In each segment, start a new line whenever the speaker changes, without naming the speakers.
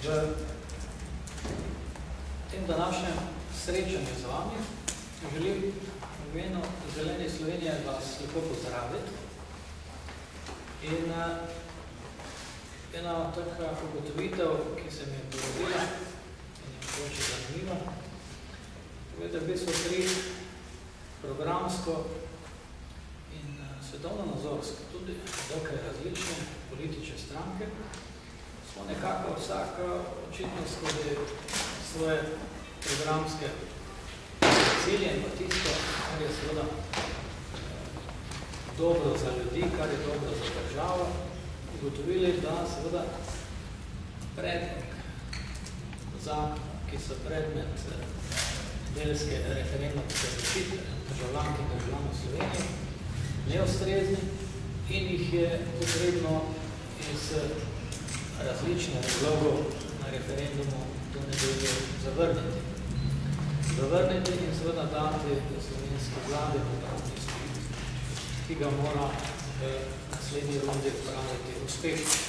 V tem današnjem srečanju z vami želim v imenu Zelene Slovenije vas lepo pozdraviti. In ena taka ugotovitev, ki se mi je porodila in je mogoče zanimiva, je, da v bistvu tri programsko in svetovno-nazorsko, tudi dokaj različne politične stranke, smo nekako vsaka očitno skozi svoje programske cilje in pa tisto, kar je seveda dobro za ljudi, kar je dobro za državo, ugotovili, da seveda predmet zakon, ki so predmet delske referendumske odločitve državljank in državljanov Slovenije, neustrezni in jih je potrebno iz različnih razlogov na referendumu to nedeljo zavrniti. Zavrniti in seveda dati slovenski vladi, ki ga mora v naslednji rundi upraviti uspešno.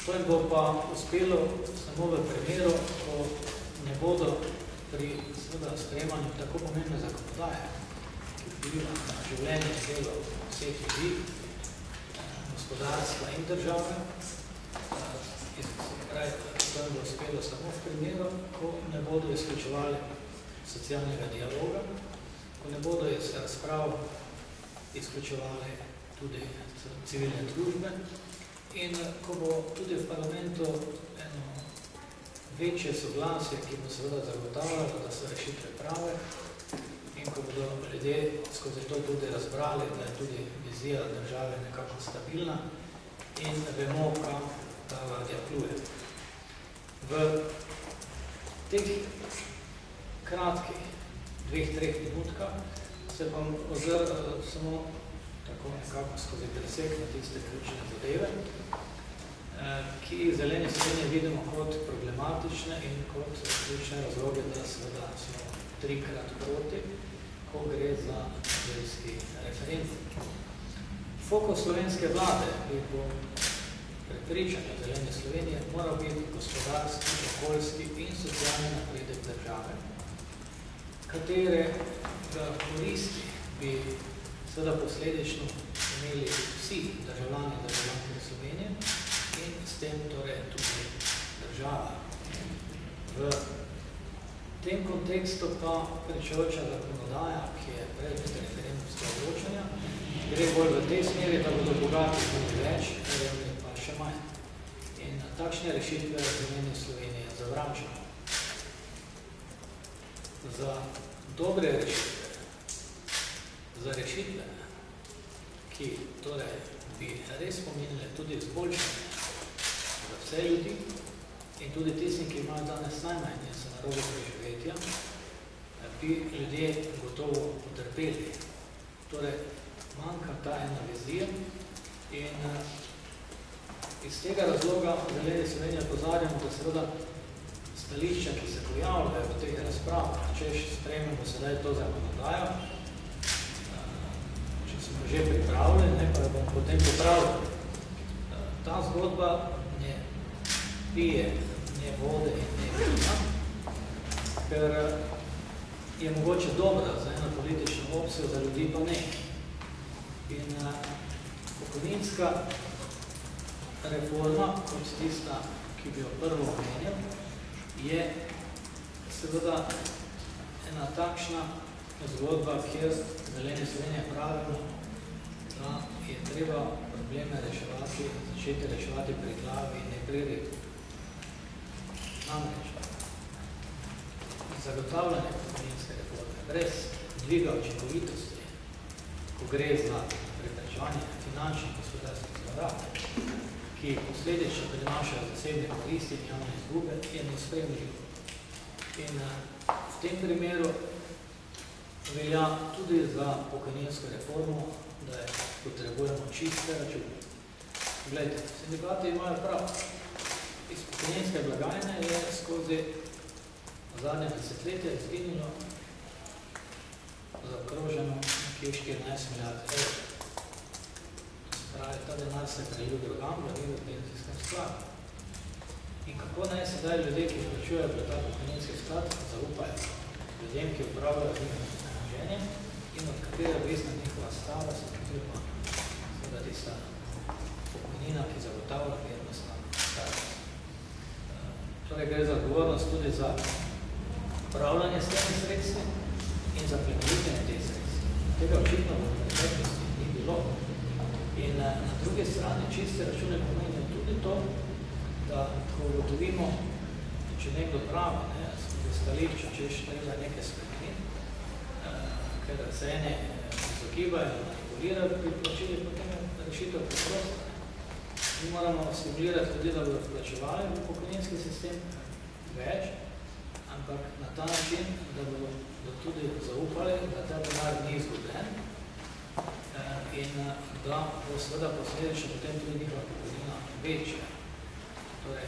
To jim bo pa uspelo samo v primeru, ko ne bodo pri sprejemanju tako pomembne zakonodaje, ki vpliva na življenje in delo vseh ljudi, gospodarstva in države, to jim bo uspelo samo v primeru, ko ne bodo izključevali socialnega dialoga, ko ne bodo iz razprav izključevali tudi civilne družbe in ko bo tudi v parlamentu eno večje soglasje, ki bo seveda zagotavljalo, da so rešitve prave in ko bodo ljudje skozi to tudi razbrali, da je tudi vizija države nekako stabilna in vemo, kam ta ladja pluje. V teh kratkih 2-3 minutkah se bom ozrl samo tako nekako skozi presek na tiste ključne zadeve, ki jih Zeleni Slovenije vidimo kot problematične in kot ključne razloge, da seveda smo trikrat proti, ko gre za delski referendum. Fokus slovenske vlade bi po prepričanju Zelene Slovenije moral biti gospodarski, okoljski in socialni napredek države, katere koristi bi seveda posledično imeli vsi državljani in državljanke Slovenije in s tem torej tudi država. V tem kontekstu pa pričujoča zakonodaja, ki je predmet referendumskega odločanja, gre bolj v tej smeri, da bodo bogati tudi več, revni pa še manj. In takšne rešitve Zelene Slovenije zavračamo. Za dobre rešitve, za rešitve, ki torej bi res pomenile tudi izboljšanje za vse ljudi in tudi tisti, ki imajo danes najmanj in so na robu preživetja, bi ljudje gotovo utrpeli. Torej, manjka ta ena vizija in iz tega razloga v Zeleni Slovenije opozarjamo, da seveda stališča, ki se pojavljajo v teh razpravah, če sprejmemo sedaj to zakonodajo, če smo že pripravljeni, pa bomo potem popravljali. Ta zgodba ne pije ne vode in ne vina, ker je mogoče dobra za eno politično opcijo, za ljudi pa ne. In pokojninska reforma, kot tista, ki bi jo prvo omenil, je seveda ena takšna zgodba, kjer Zelene Slovenije pravimo, da je treba probleme reševati, začeti reševati pri glavi in ne pri redu. Namreč, zagotavljanje pokojninske reforme brez dviga učinkovitosti, ko gre za preprečevanje finančnih gospodarskih zlorab, ki posledično prinašajo zasebne koristi in javne izgube, je nesprejemljivo. In v tem primeru velja tudi za pokojninsko reformo, da potrebujemo čiste račune. Glejte, sindikati imajo prav. Iz pokojninske blagajne je skozi zadnje desetletje izginilo zaokroženo nekje 14 milijard evrov. Pravi, ta denar se prelil drugam, v penzijskem skladu. kako naj sedaj ljudje, ki vplačujejo v ta pokojninski sklad, zaupajo ljudem, ki upravljajo z njim premoženje in od katere je odvisna njihova starost, od katere pa seveda tista pokojnina, ki zagotavlja vrednost na starost. Torej gre za odgovornost tudi za upravljanje s temi sredstvi in za plemenitenje teh sredstv. Tega očitno v preteklosti ni bilo. In na drugi strani čiste račune pomenijo tudi to, da ko ugotovimo, če nekdo pravi, v stališču, če treba nekaj spremeniti, ker se ene izogibajo, manipulirajo pri plačili, potem je rešitev preprosta. Mi moramo stimulirati ljudi, da bodo vplačevali v pokojninski sistem več, ampak na ta način, da bodo tudi zaupali, da ta denar ni izgubljen in da bo seveda posledično potem tudi njihova pokojnina večja. Torej,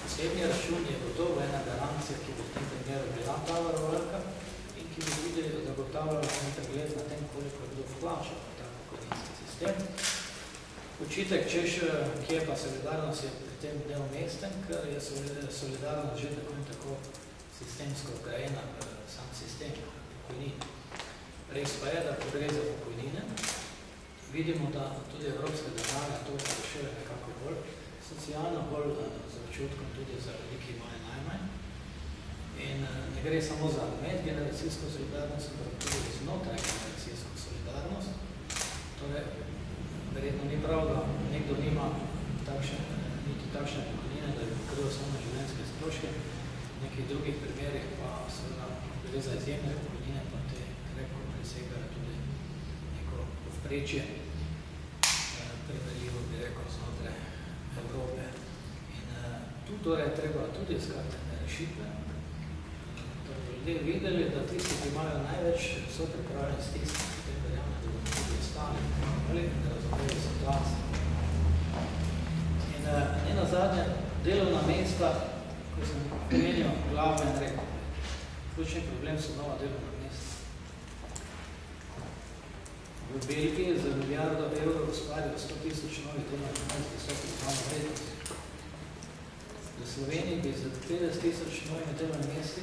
posebni račun je gotovo ena garancija, ki bo v tem primeru bila ta varovalka in ki bo tudi zagotavljala en pregled na tem, koliko je kdo vplačal v ta pokojninski sistem. Očitek, češ, kje pa solidarnost je pri tem neumesten, ker je solidarnost že tako in tako sistemsko vgrajena v sam sistem pokojnine. Res pa je, da ko gre za pokojnine, vidimo, da tudi evropske države to rešuje nekako bolj socialno, bolj z občutkom tudi za ljudi, ki imajo najmanj. In ne gre samo za medgeneracijsko solidarnost, ampak tudi znotraj generacijsko solidarnost. Torej, verjetno ni prav, da nekdo nima niti takšne pokojnine, da je pokril samo življenjske stroške. V nekih drugih primerih pa seveda gre za izjemne pokojnine, pa te krepko presegajo tudi neko povprečje, primerljivo bi rekel znotraj Evrope. In tu torej treba tudi iskati rešitve, da bodo ljudje videli, da tisti, ki imajo največ, so pripravljeni stisniti, potem verjame, da bodo tudi ostali, da razumejo situacijo. In ne nazadnje, delovna mesta, ko sem pomenil glavno in rekel, ključni problem so nova delovna mesta. V Belgiji za milijardo evrov ustvarjajo 100 000 novih delovnih mest visokih dodano vrednosti. V Sloveniji bi za 50 000 novimi delovnimi mesti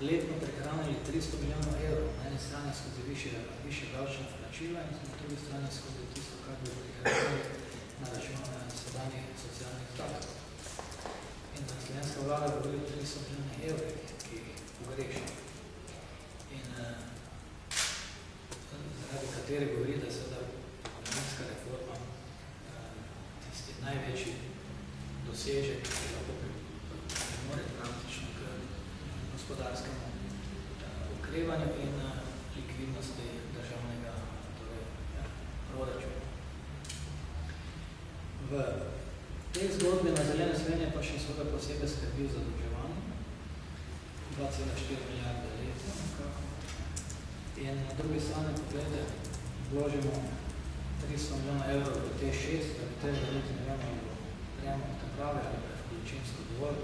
letno prehranili 300 milijonov evrov. Na eni strani skozi više davčne plačila in na drugi strani skozi tisto, kar bi prehranili na račun sedanjih socialnih datkov. In da slovenska vlada govori 300 milijonov evrov, ki jih pogreša. In zaradi katere govori, da se da pokojninska reforma tisti največji dosežek, ki lahko premore praktično k gospodarskemu okrevanju in likvidnosti državnega proračuna. V tej zgodbi na Zelene Slovenije pa še seveda posebej skrbi za zadolževanje, 2,4 milijarde letno nekako. In na drugi strani, pogledajte, vložimo 300 milijonov evrov v T6, da bi te veliki ne vemo, ali bo prijemo naprave, ali bo količinsko dovolj,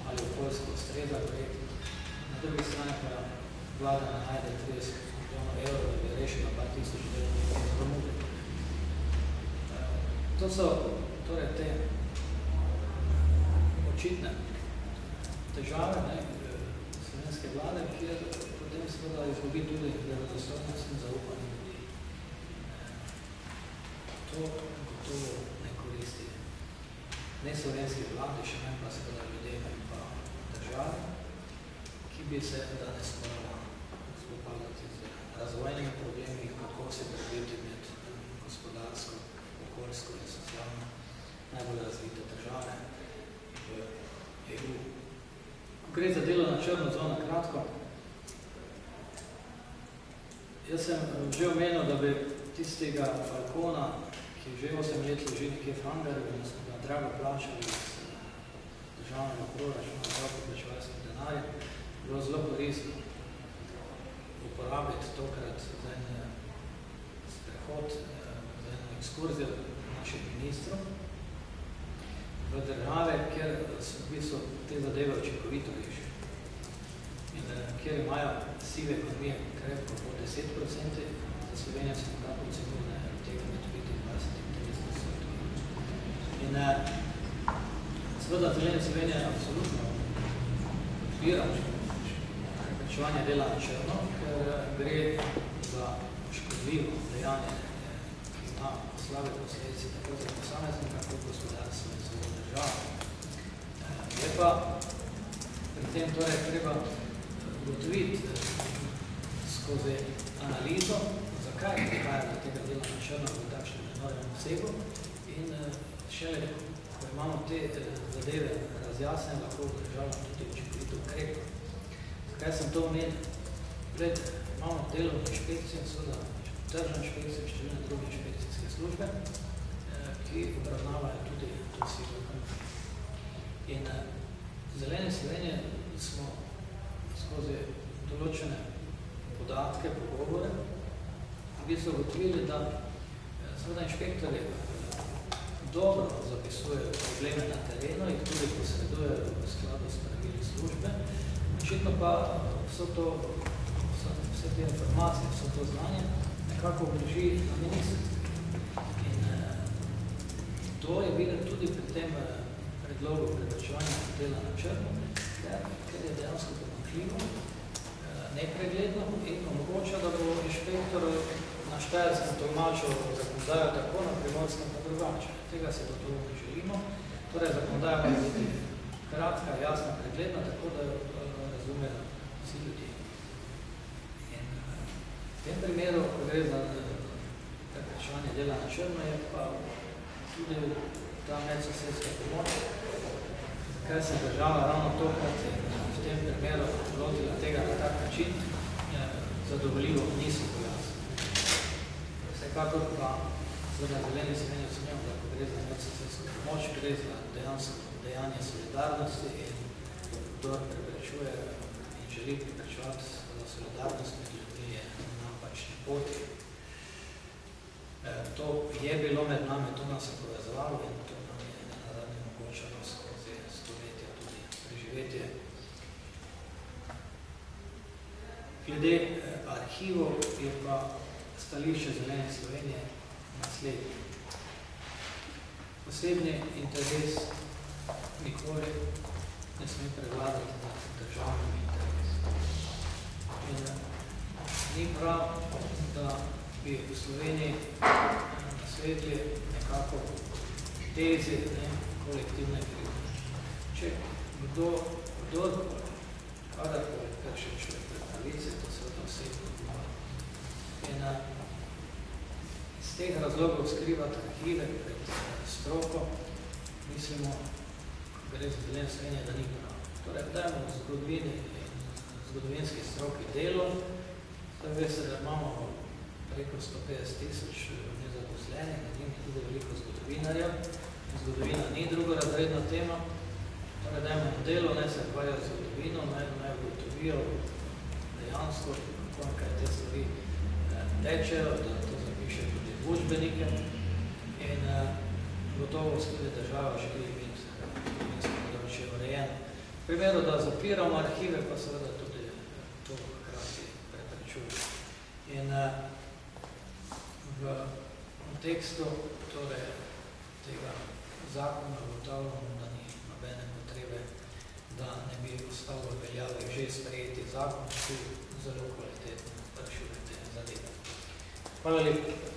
ali okoljsko ustreza projekt. Na drugi strani pa vlada najde 30 milijonov evrov, da bi rešila 2000 delovnih mest v Mugli. To so torej te očitne težave slovenske vlade, kjer potem seveda izgubi tudi verodostojnost in zaupanje ljudi. To gotovo ne koristi ne slovenski vladi, še manj pa seveda ljudem in pa državi, ki bi se danes morala spopadati z razvojnimi problemi, kako se prebiti med gospodarsko, okoljsko in socialno najbolj razvite države v EU. Ko gre za delo na črno, zelo na kratko, jaz sem že omenil, da bi tistega Falcona, ki že 8 let leži nekje v Hangarju in smo ga drago plačali iz državnega proračuna, davkoplačevalskega denarja, bilo zelo koristno uporabiti tokrat za en sprehod, za eno ekskurzijo naših ministrov v države, kjer so v bistvu te zadeve učinkovito rešili. In kjer imajo sive ekonomije krepko po 10%, za Slovenijo se nekako ocenjuje tega med 25 in 30%. In Seveda Zelena Slovenija absolutno podpira preprečevanje dela na črno, ker gre za škodljivo dejanje, ki ima slabe posledice tako za posameznika, kot gospodarstvo in za državo. Je pa pri tem torej treba ugotoviti skozi analizo, zakaj prihaja do tega dela na črno v takšnem enormnem obsegu in šele, ko imamo te zadeve razjasnjene, lahko država tudi učinkovito ukrepa. Zakaj sem to omenil? Pred imamo delovno inšpekcijo, seveda tržno inšpekcijo in številne druge inšpekcijske službe, ki obravnavajo tudi to sivo ekonomijo. In Zelene Slovenije smo skozi določene podatke, pogovore, v bistvu ugotovili, da seveda inšpektorji dobro zapisujejo probleme na terenu in tudi posredujejo v skladu s pravili službe. Očitno pa vse te informacije, vse to znanje nekako obdrži na ministrstvu. In to je videti tudi pri tem predlogu preprečevanja dela na črno, ker je dejansko pomanjkljivo, nepregledno in omogoča, da bo inšpektor na Štajerskem tolmačil zakonodajo tako, na Primorskem pa drugače. Tega se to ne želimo. Torej, zakonodaja mora biti kratka, jasna, pregledna, tako da jo razumejo vsi ljudje. In v tem primeru, ko gre za preprečevanje dela na črno, je pa tudi ta medsosedska pomoč, kaj se država ravno tokrat v tem primeru lotila tega na tak način, zadovoljivo niso pojasnili. Vsekakor pa seveda Zeleni Sloveniji ocenjujem, da ko gre za medsosedsko pomoč, gre za dejansko dejanje solidarnosti in kdor preprečuje in želi preprečevati solidarnost med ljudmi je na napačni poti. To je bilo med nami, to nas je povezovalo in to nam je nenazadnje omogočalo skozi stoletja tudi preživetje. Glede arhivov je pa stališče Zelene Slovenije naslednje. Osebni interes nikoli ne sme prevladati nad državnim interesom. In ni prav, da bi v Sloveniji nasledili nekako tezi kolektivne krivde. Če kdorkoli, kadarkoli krši človekove pravice, to seveda osebno odmora. In iz teh razlogov skrivati arhive pred stroko, mislimo, ko gre za Zelene Slovenije, da ni prav. Torej, dajmo v zgodovini in zgodovinski stroki delo. Zdaj veste, da imamo preko 150,000 nezaposlenih, med njimi tudi veliko zgodovinarjev. Zgodovina ni drugorazredna tema. Torej, dajmo na delo, naj se ukvarjajo z zgodovino, naj ugotovijo dejansko, kako nekaj te stvari tečejo, da to zapiše tudi v učbenike. In gotovo tudi država želi imeti zgodovinsko področje urejeno. V primeru, da zapiramo arhive, pa seveda tudi to hkrati preprečuje. In v kontekstu tega zakona ugotavljamo, da ni nobene potrebe, da ne bi ostal v veljavi že sprejeti zakon, ki zelo kvalitetno rešuje te zadeve. Hvala lepa.